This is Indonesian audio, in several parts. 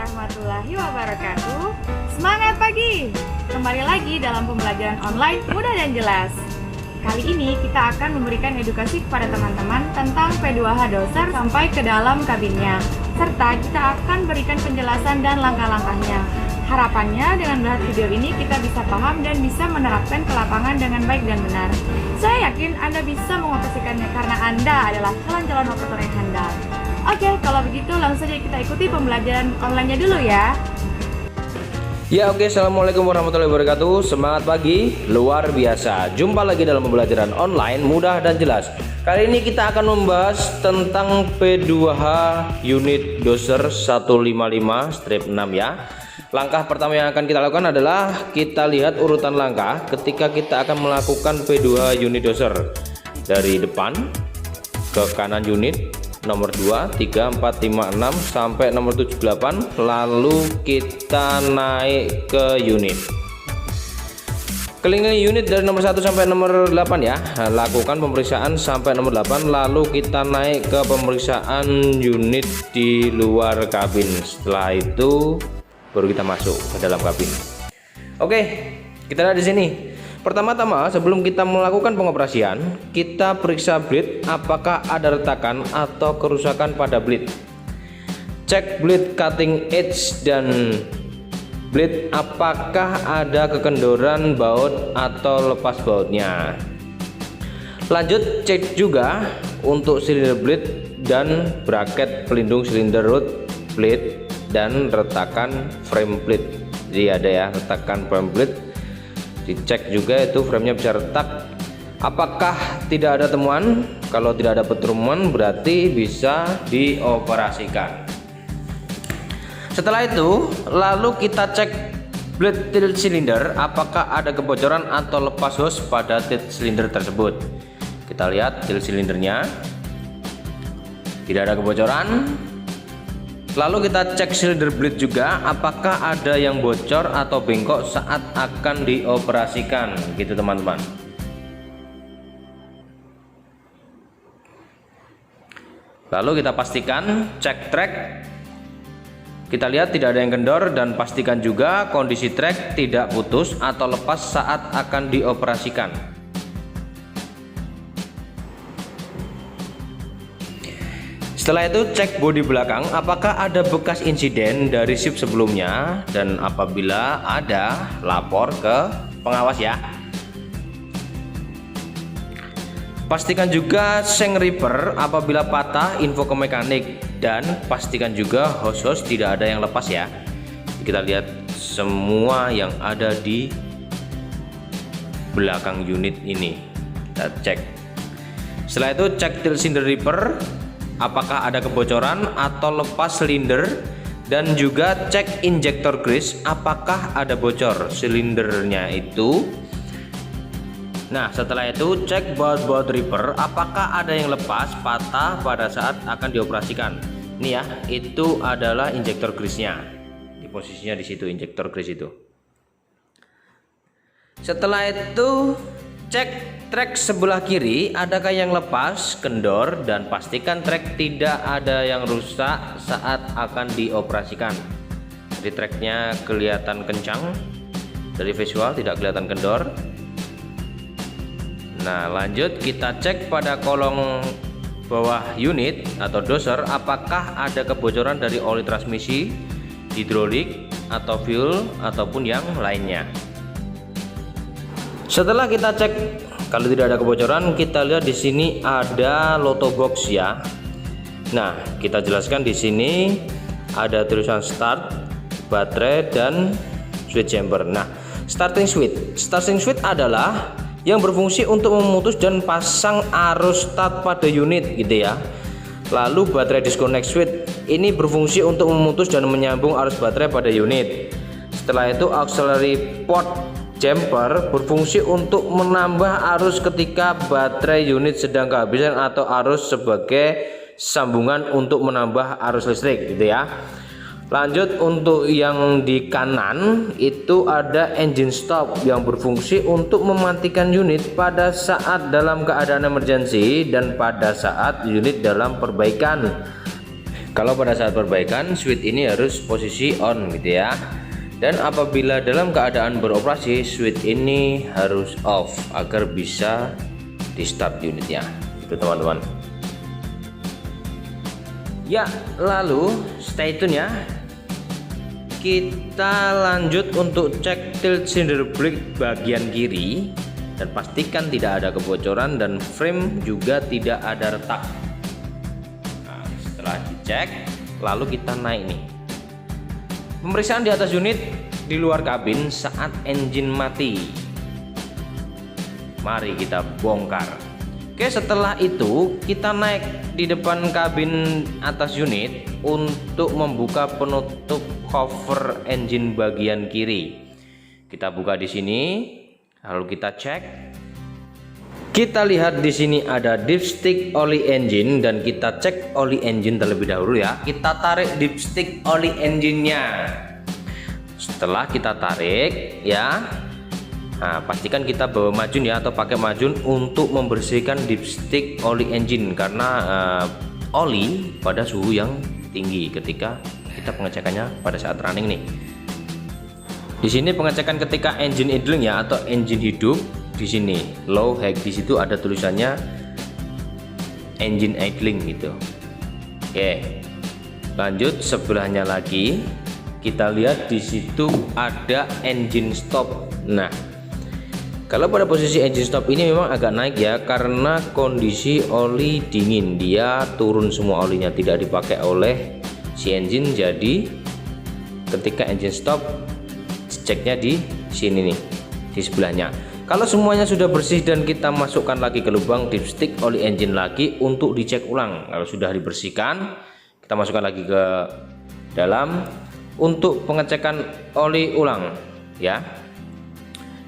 warahmatullahi wabarakatuh. Semangat pagi! Kembali lagi dalam pembelajaran online mudah dan jelas. Kali ini kita akan memberikan edukasi kepada teman-teman tentang P2H Doser sampai ke dalam kabinnya. Serta kita akan berikan penjelasan dan langkah-langkahnya. Harapannya dengan melihat video ini kita bisa paham dan bisa menerapkan ke lapangan dengan baik dan benar. Saya yakin Anda bisa mengoperasikannya karena Anda adalah calon-calon operator yang handal. Oke, kalau begitu langsung saja kita ikuti pembelajaran online-nya dulu ya. Ya oke, assalamualaikum warahmatullahi wabarakatuh. Semangat pagi, luar biasa. Jumpa lagi dalam pembelajaran online mudah dan jelas. Kali ini kita akan membahas tentang P2H unit doser 155-6 ya. Langkah pertama yang akan kita lakukan adalah kita lihat urutan langkah ketika kita akan melakukan P2H unit doser. Dari depan ke kanan unit nomor 2, 3, 4, 5, 6 sampai nomor 78, lalu kita naik ke unit. Kelilingi unit dari nomor 1 sampai nomor 8 ya. Lakukan pemeriksaan sampai nomor 8, lalu kita naik ke pemeriksaan unit di luar kabin. Setelah itu baru kita masuk ke dalam kabin. Oke, kita lihat di sini. Pertama-tama sebelum kita melakukan pengoperasian, kita periksa bleed apakah ada retakan atau kerusakan pada bleed. Cek bleed cutting edge dan bleed apakah ada kekendoran baut atau lepas bautnya. Lanjut cek juga untuk silinder bleed dan bracket pelindung silinder root bleed dan retakan frame bleed. Jadi ada ya retakan frame bleed. Dicek juga itu framenya bisa retak. Apakah tidak ada temuan? Kalau tidak ada temuan berarti bisa dioperasikan. Setelah itu lalu kita cek bleed tilt cylinder apakah ada kebocoran atau lepas hose pada tilt cylinder tersebut. Kita lihat tilt cylindernya tidak ada kebocoran. Lalu kita cek silinder bleed juga apakah ada yang bocor atau bengkok saat akan dioperasikan gitu teman-teman. Lalu kita pastikan cek track. Kita lihat tidak ada yang kendor dan pastikan juga kondisi track tidak putus atau lepas saat akan dioperasikan. Setelah itu cek bodi belakang apakah ada bekas insiden dari shift sebelumnya, dan apabila ada lapor ke pengawas ya. Pastikan juga seng ripper apabila patah info ke mekanik, dan pastikan juga hose tidak ada yang lepas ya. Kita lihat semua yang ada di belakang unit ini kita cek. Setelah itu cek tilt cylinder ripper apakah ada kebocoran atau lepas silinder, dan juga cek injektor grease apakah ada bocor silindernya itu. Nah setelah itu cek baut ripper apakah ada yang lepas patah pada saat akan dioperasikan. Ini ya, itu adalah injektor grease-nya. Di posisinya di situ injektor grease itu. Setelah itu cek trek sebelah kiri adakah yang lepas, kendor, dan pastikan trek tidak ada yang rusak saat akan dioperasikan. Jadi treknya kelihatan kencang, dari visual tidak kelihatan kendor. Nah lanjut kita cek pada kolong bawah unit atau doser apakah ada kebocoran dari oli transmisi, hidrolik, atau fuel ataupun yang lainnya. Setelah kita cek kalau tidak ada kebocoran, kita lihat di sini ada Lotto box ya. Nah, kita jelaskan di sini ada tulisan start, baterai, dan switch chamber. Nah, starting switch adalah yang berfungsi untuk memutus dan pasang arus start pada unit gitu ya. Lalu baterai disconnect switch ini berfungsi untuk memutus dan menyambung arus baterai pada unit. Setelah itu auxiliary port jumper berfungsi untuk menambah arus ketika baterai unit sedang kehabisan atau arus sebagai sambungan untuk menambah arus listrik gitu ya. Lanjut untuk yang di kanan itu ada engine stop yang berfungsi untuk mematikan unit pada saat dalam keadaan emergency dan pada saat unit dalam perbaikan. Kalau pada saat perbaikan, switch ini harus posisi on gitu ya. Dan apabila dalam keadaan beroperasi, switch ini harus off agar bisa di start unitnya. Itu teman-teman. Ya, lalu stay tune ya. Kita lanjut untuk cek tilt cylinder brake bagian kiri dan pastikan tidak ada kebocoran dan frame juga tidak ada retak. Nah, setelah dicek, lalu kita naik nih. Pemeriksaan di atas unit di luar kabin saat engine mati. Mari kita bongkar. Oke, setelah itu kita naik di depan kabin atas unit untuk membuka penutup cover engine bagian kiri. Kita buka di sini, lalu kita cek. Kita lihat di sini ada dipstick oli engine dan kita cek oli engine terlebih dahulu ya. Kita tarik dipstick oli engine-nya. Setelah kita tarik ya, nah, pastikan kita bawa majun ya atau pakai majun untuk membersihkan dipstick oli engine karena oli pada suhu yang tinggi ketika kita pengecekannya pada saat running nih. Di sini pengecekan ketika engine idling ya atau engine hidup. Di sini low high, di situ ada tulisannya engine idling gitu. Oke, lanjut sebelahnya lagi kita lihat di situ ada engine stop. Nah, kalau pada posisi engine stop ini memang agak naik ya karena kondisi oli dingin, dia turun semua olinya, tidak dipakai oleh si engine. Jadi ketika engine stop, ceknya di sini nih, di sebelahnya. Kalau semuanya sudah bersih dan kita masukkan lagi ke lubang dipstick oli engine lagi untuk dicek ulang. Kalau sudah dibersihkan, kita masukkan lagi ke dalam untuk pengecekan oli ulang ya.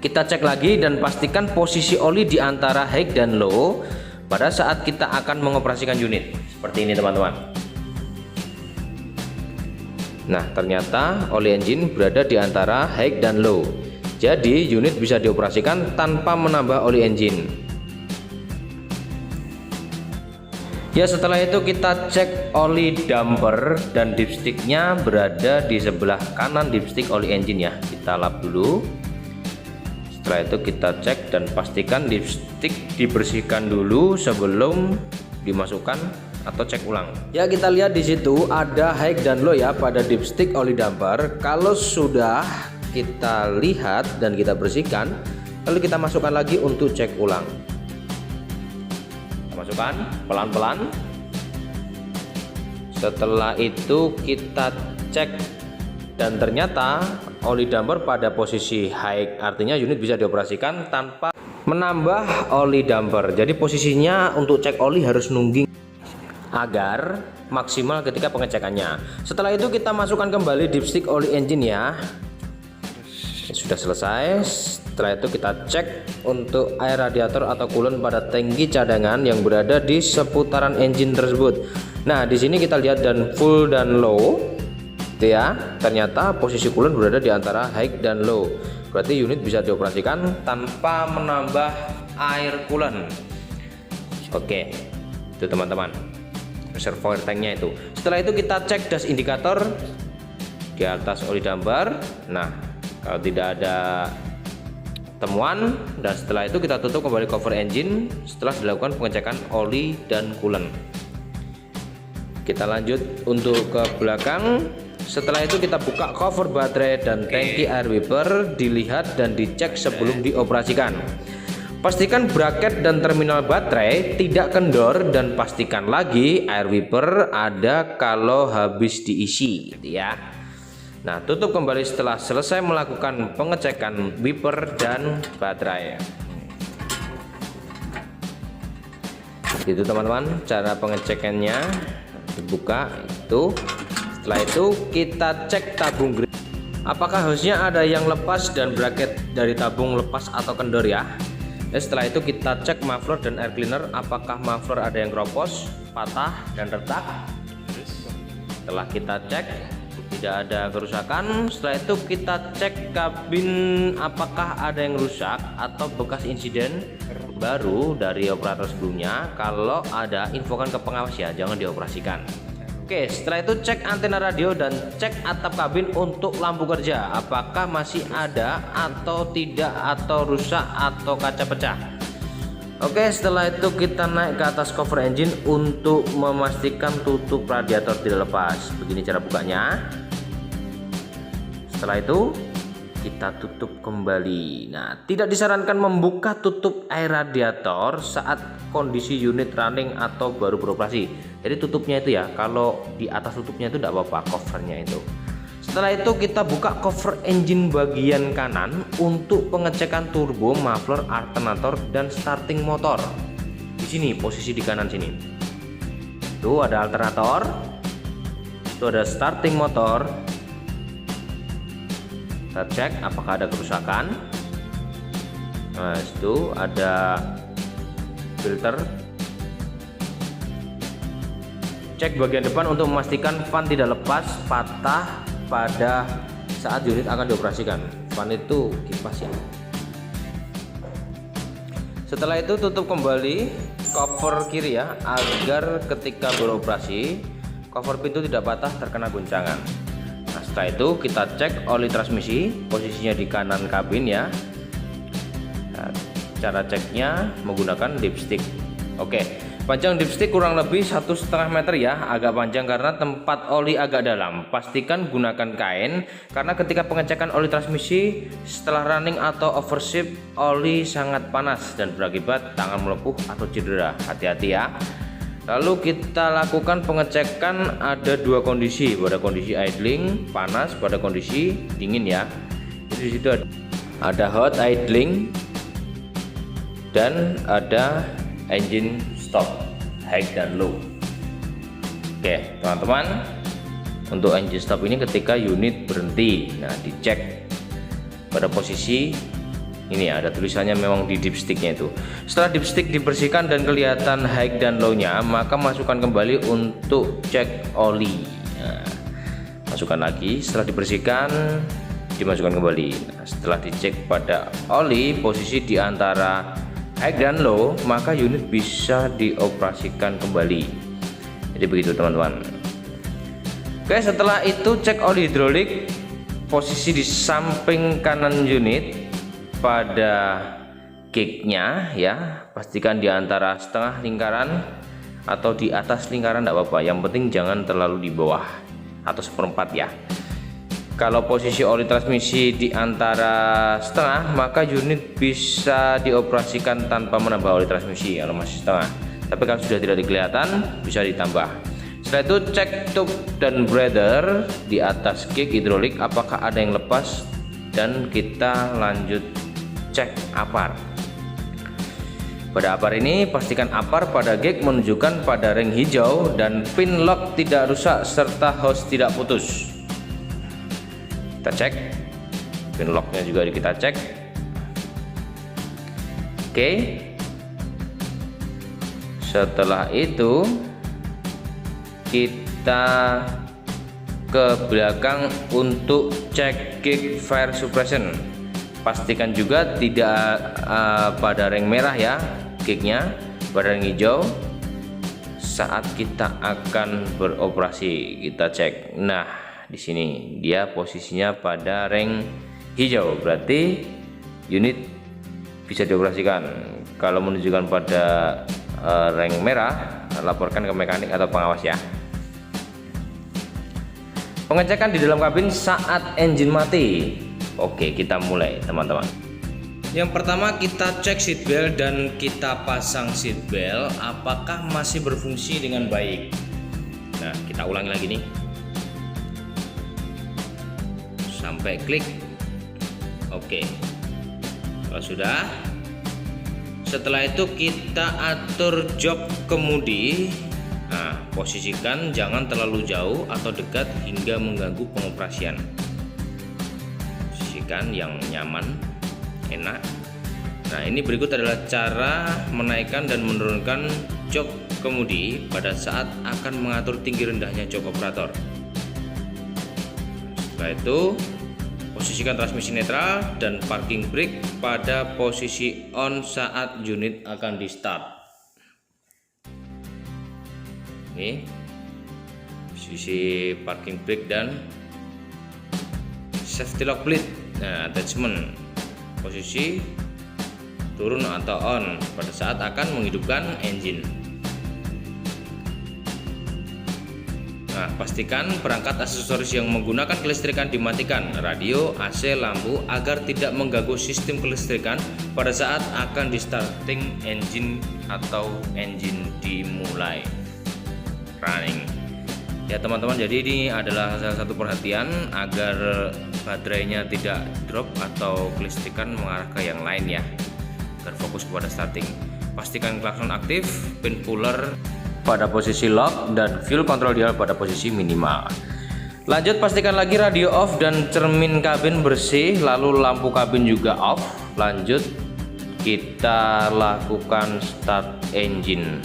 Kita cek lagi dan pastikan posisi oli di antara high dan low pada saat kita akan mengoperasikan unit. Seperti ini teman-teman. Nah, ternyata oli engine berada di antara high dan low. Jadi unit bisa dioperasikan tanpa menambah oli engine. Ya, setelah itu kita cek oli damper dan dipsticknya berada di sebelah kanan dipstick oli engine ya. Kita lap dulu. Setelah itu kita cek dan pastikan dipstick dibersihkan dulu sebelum dimasukkan atau cek ulang. Ya, kita lihat di situ ada high dan low ya pada dipstick oli damper. Kalau sudah kita lihat dan kita bersihkan, lalu kita masukkan lagi untuk cek ulang. Kita masukkan pelan-pelan. Setelah itu kita cek dan ternyata oli damper pada posisi high, artinya unit bisa dioperasikan tanpa menambah oli damper. Jadi posisinya untuk cek oli harus nungging agar maksimal ketika pengecekannya. Setelah itu kita masukkan kembali dipstick oli engine ya. Sudah selesai. Setelah itu kita cek untuk air radiator atau coolant pada tangki cadangan yang berada di seputaran engine tersebut. Nah, di sini kita lihat dan full dan low itu ya. Ternyata posisi coolant berada di antara high dan low. Berarti unit bisa dioperasikan tanpa menambah air coolant. Oke, itu teman-teman, reservoir tanknya itu. Setelah itu kita cek das indikator di atas oli damper. Nah, kalau tidak ada temuan, dan setelah itu kita tutup kembali cover engine setelah dilakukan pengecekan oli dan coolant. Kita lanjut untuk ke belakang. Setelah itu kita buka cover baterai dan tangki air wiper, dilihat dan dicek sebelum dioperasikan. Pastikan bracket dan terminal baterai tidak kendor dan pastikan lagi air wiper ada kalau habis diisi gitu ya. Nah, tutup kembali setelah selesai melakukan pengecekan wiper dan baterai. Itu teman-teman cara pengecekannya. Dibuka itu. Setelah itu kita cek tabung grip. Apakah hostnya ada yang lepas dan bracket dari tabung lepas atau kendor ya. Setelah itu kita cek muffler dan air cleaner. Apakah muffler ada yang keropos, patah dan retak. Setelah kita cek tidak ada kerusakan. Setelah itu kita cek kabin apakah ada yang rusak atau bekas insiden baru dari operator sebelumnya. Kalau ada, infokan ke pengawas ya, jangan dioperasikan. Oke, setelah itu cek antena radio dan cek atap kabin untuk lampu kerja, apakah masih ada atau tidak, atau rusak atau kaca pecah. Oke, setelah itu kita naik ke atas cover engine untuk memastikan tutup radiator tidak lepas. Begini cara bukanya. Setelah itu kita tutup kembali. Nah, tidak disarankan membuka tutup air radiator saat kondisi unit running atau baru beroperasi. Jadi tutupnya itu ya, kalau di atas tutupnya itu tidak apa-apa, covernya itu. Setelah itu kita buka cover engine bagian kanan untuk pengecekan turbo, muffler, alternator, dan starting motor. Di sini posisi di kanan sini. Itu ada alternator, itu ada starting motor. Kita cek apakah ada kerusakan. Nah, itu ada filter. Cek bagian depan untuk memastikan fan tidak lepas patah pada saat unit akan dioperasikan. Fan itu kipas ya. Setelah itu tutup kembali cover kiri ya, agar ketika beroperasi cover pintu tidak patah terkena guncangan. Nah, setelah itu kita cek oli transmisi, posisinya di kanan kabin ya. Nah, cara ceknya menggunakan dipstick. Oke, panjang dipstick kurang lebih 1,5 meter ya, agak panjang karena tempat oli agak dalam. Pastikan gunakan kain karena ketika pengecekan oli transmisi setelah running atau overshift, oli sangat panas dan berakibat tangan melepuh atau cedera. Hati-hati ya. Lalu kita lakukan pengecekan, ada dua kondisi, pada kondisi idling panas, pada kondisi dingin ya. Di situ ada hot idling dan ada engine stop, high dan low. Oke teman-teman, untuk engine stop ini ketika unit berhenti. Nah, dicek pada posisi ini ada tulisannya memang di dipsticknya itu. Setelah dipstick dibersihkan dan kelihatan high dan low nya, maka masukkan kembali untuk cek oli. Nah, masukkan lagi, setelah dibersihkan dimasukkan kembali. Nah, setelah dicek pada oli posisi di antara high dan low, maka unit bisa dioperasikan kembali. Jadi begitu teman-teman. Oke, setelah itu cek oli hidrolik, posisi di samping kanan unit pada kicknya ya, pastikan di antara setengah lingkaran atau di atas lingkaran tidak apa-apa, yang penting jangan terlalu di bawah atau seperempat ya. Kalau posisi oli transmisi di antara setengah, maka unit bisa dioperasikan tanpa menambah oli transmisi kalau masih setengah. Tapi kalau sudah tidak kelihatan, bisa ditambah. Setelah itu cek tube dan breather di atas kick hidrolik apakah ada yang lepas, dan kita lanjut cek apar. Pada apar ini pastikan apar pada gig menunjukkan pada ring hijau dan pin lock tidak rusak serta hose tidak putus. Kita cek pin locknya juga kita cek. Oke, setelah itu kita ke belakang untuk cek kick fire suppression. Pastikan juga tidak pada ring merah ya kicknya, pada ring hijau saat kita akan beroperasi. Kita cek. Nah, di sini dia posisinya pada ring hijau, berarti unit bisa dioperasikan. Kalau menunjukkan pada ring merah, laporkan ke mekanik atau pengawas ya. Pengecekan di dalam kabin saat engine mati. Oke, kita mulai teman-teman. Yang pertama kita cek seatbelt dan kita pasang seatbelt apakah masih berfungsi dengan baik. Nah, kita ulangi lagi nih sampai klik. Oke, kalau sudah, setelah itu kita atur jok kemudi. Nah, posisikan jangan terlalu jauh atau dekat hingga mengganggu pengoperasian. Posisikan yang nyaman, enak. Nah, ini berikut adalah cara menaikkan dan menurunkan jok kemudi pada saat akan mengatur tinggi rendahnya jok operator. Setelah itu posisikan transmisi netral dan parking brake pada posisi on saat unit akan di start. Ini posisi parking brake dan safety lock plate. Nah, attachment posisi turun atau on pada saat akan menghidupkan engine. Nah, pastikan perangkat aksesoris yang menggunakan kelistrikan dimatikan, radio, AC, lampu, agar tidak mengganggu sistem kelistrikan pada saat akan di starting engine atau engine dimulai running. Ya teman-teman, jadi ini adalah salah satu perhatian agar baterainya tidak drop atau kelistrikan mengarah ke yang lain ya, agar fokus kepada starting. Pastikan klakson aktif, pin puller pada posisi lock, dan fuel control dial pada posisi minimal. Lanjut, pastikan lagi radio off dan cermin kabin bersih, lalu lampu kabin juga off. Lanjut kita lakukan start engine.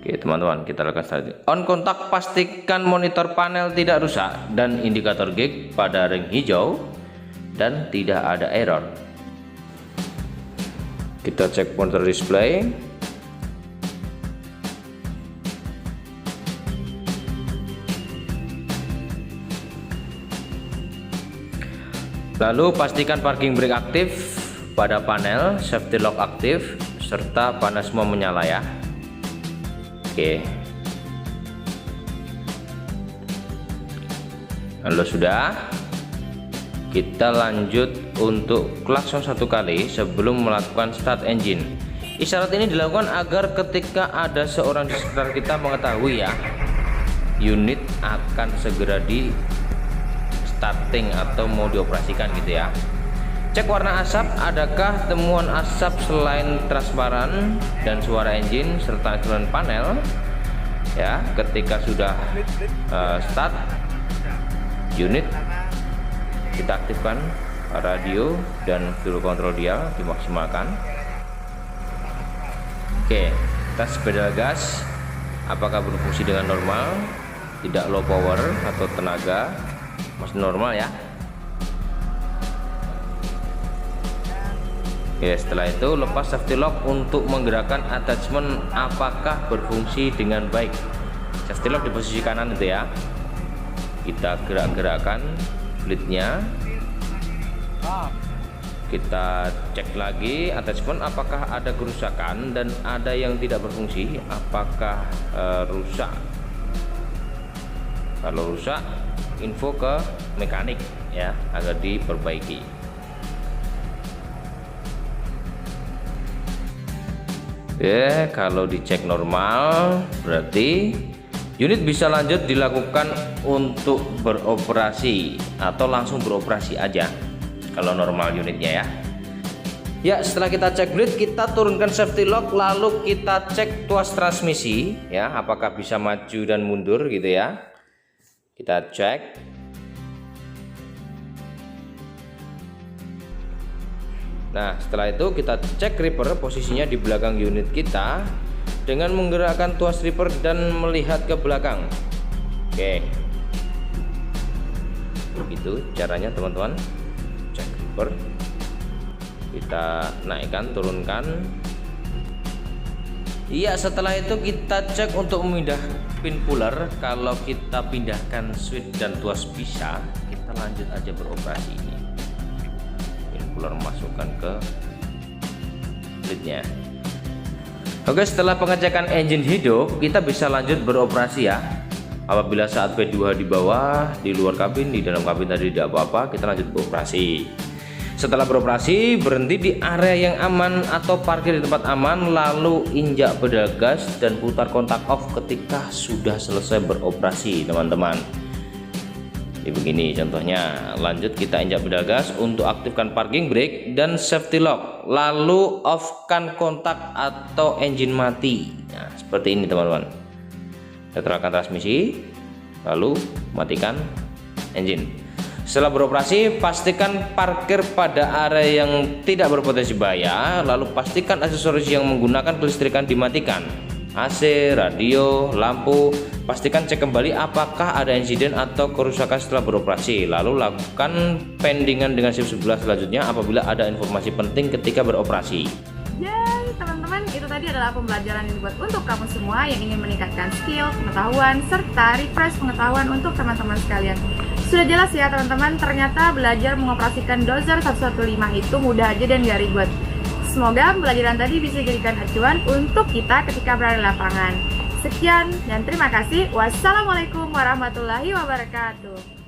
Oke teman-teman, kita lakukan start. On kontak, pastikan monitor panel tidak rusak dan indikator gauge pada ring hijau dan tidak ada error. Kita cek monitor display. Lalu pastikan parking brake aktif pada panel, safety lock aktif, serta panel semua menyala ya. Oke. Lalu sudah, kita lanjut untuk klakson satu kali sebelum melakukan start engine. Isyarat ini dilakukan agar ketika ada seorang di sekitar kita mengetahui ya, unit akan segera di starting atau mau dioperasikan gitu ya. Cek warna asap, adakah temuan asap selain transparan dan suara engine serta instrumen panel ya. Ketika sudah start unit, kita aktifkan radio dan fuel control dial dimaksimalkan. Oke, tes pedal gas apakah berfungsi dengan normal, tidak low power atau tenaga, masih normal ya. Oke, setelah itu lepas safety lock untuk menggerakkan attachment apakah berfungsi dengan baik. Safety lock di posisi kanan itu ya. Kita gerak-gerakkan blade-nya. Kita cek lagi attachment apakah ada kerusakan dan ada yang tidak berfungsi, apakah rusak. Kalau rusak, info ke mekanik ya agar diperbaiki. Ya, kalau dicek normal berarti unit bisa lanjut dilakukan untuk beroperasi atau langsung beroperasi aja kalau normal unitnya ya. Ya, setelah kita cek blade, kita turunkan safety lock, lalu kita cek tuas transmisi ya, apakah bisa maju dan mundur gitu ya. Kita cek. Nah, setelah itu kita cek ripper posisinya di belakang unit kita dengan menggerakkan tuas ripper dan melihat ke belakang. Oke, begitu caranya teman-teman. Cek ripper, kita naikkan, turunkan. Iya, setelah itu kita cek untuk memindah pin puller. Kalau kita pindahkan switch dan tuas bisa, kita lanjut aja beroperasi ini. Masukkan ke blade-nya. Oke, setelah pengecekan engine hidup, kita bisa lanjut beroperasi ya. Apabila saat P2 di bawah, di luar kabin, di dalam kabin tadi tidak apa-apa, kita lanjut beroperasi. Setelah beroperasi, berhenti di area yang aman atau parkir di tempat aman, lalu injak pedal gas dan putar kontak off ketika sudah selesai beroperasi teman-teman. Jadi begini contohnya. Lanjut kita injak pedal gas untuk aktifkan parking brake dan safety lock, lalu off-kan kontak atau engine mati. Nah, seperti ini teman-teman. Netralkan transmisi, lalu matikan engine. Setelah beroperasi, pastikan parkir pada area yang tidak berpotensi bahaya, lalu pastikan aksesoris yang menggunakan kelistrikan dimatikan. AC, radio, lampu. Pastikan cek kembali apakah ada insiden atau kerusakan setelah beroperasi, lalu lakukan pendingan dengan shift sebelah selanjutnya apabila ada informasi penting ketika beroperasi. Yay, teman-teman, itu tadi adalah pembelajaran yang dibuat untuk kamu semua yang ingin meningkatkan skill, pengetahuan, serta refresh pengetahuan untuk teman-teman sekalian. Sudah jelas ya teman-teman, ternyata belajar mengoperasikan Dozer 115 itu mudah aja dan gak ribet. Semoga pembelajaran tadi bisa dijadikan acuan untuk kita ketika berada di lapangan. Sekian dan terima kasih. Wassalamualaikum warahmatullahi wabarakatuh.